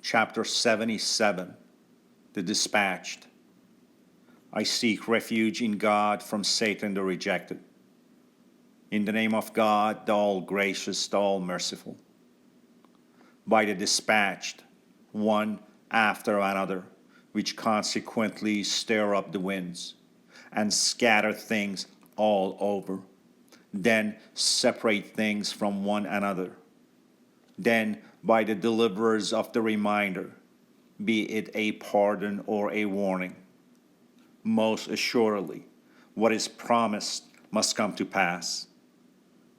Chapter 77, The Dispatched. I seek refuge in God from Satan the rejected. In the name of God, the all-gracious, the all-merciful. By the dispatched, one after another, which consequently stir up the winds, and scatter things all over, then separate things from one another. Then by the deliverers of the reminder, be it a pardon or a warning. Most assuredly, what is promised must come to pass.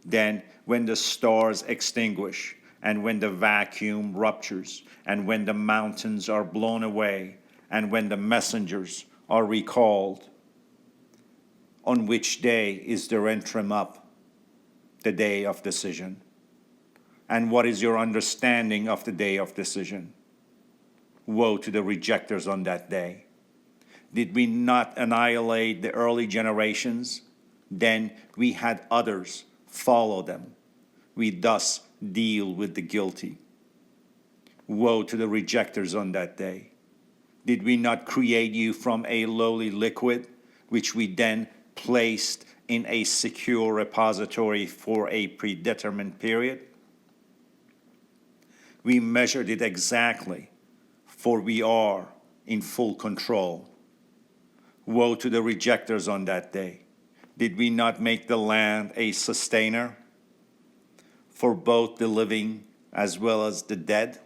Then when the stars extinguish, and when the vacuum ruptures, and when the mountains are blown away, and when the messengers are recalled, on which day is their interim up? The day of decision. And what is your understanding of the day of decision? Woe to the rejectors on that day. Did we not annihilate the early generations? Then we had others follow them. We thus deal with the guilty. Woe to the rejectors on that day. Did we not create you from a lowly liquid, which we then placed in a secure repository for a predetermined period? We measured it exactly, for we are in full control. Woe to the rejectors on that day. Did we not make the land a sustainer for both the living as well as the dead?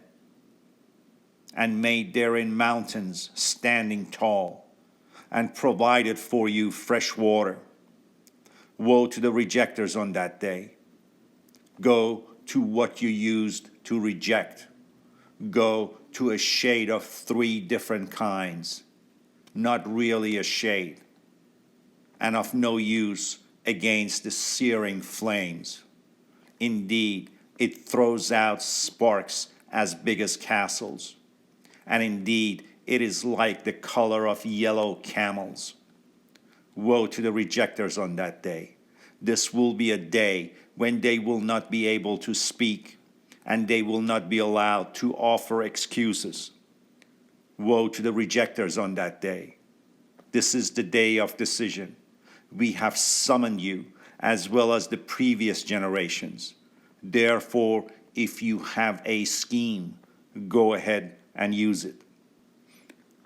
And made therein mountains standing tall, and provided for you fresh water. Woe to the rejectors on that day. Go to what you used to reject. Go to a shade of 3 different kinds, not really a shade, and of no use against the searing flames. Indeed, it throws out sparks as big as castles, and indeed it is like the color of yellow camels. Woe to the rejectors on that day. This will be a day when they will not be able to speak, and they will not be allowed to offer excuses. Woe to the rejectors on that day. This is the day of decision. We have summoned you as well as the previous generations. Therefore, if you have a scheme, go ahead and use it.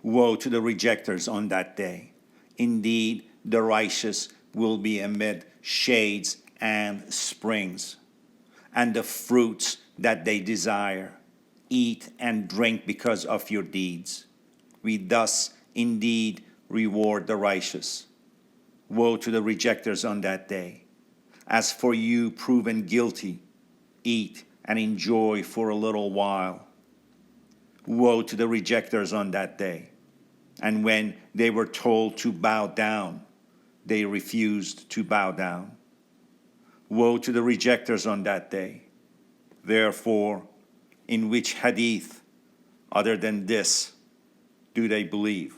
Woe to the rejectors on that day. Indeed, the righteous will be amid shades and springs, and the fruits that they desire. Eat and drink because of your deeds. We thus indeed reward the righteous. Woe to the rejectors on that day. As for you proven guilty, eat and enjoy for a little while. Woe to the rejectors on that day. And when they were told to bow down, they refused to bow down. Woe to the rejectors on that day. Therefore, in which hadith other than this do they believe?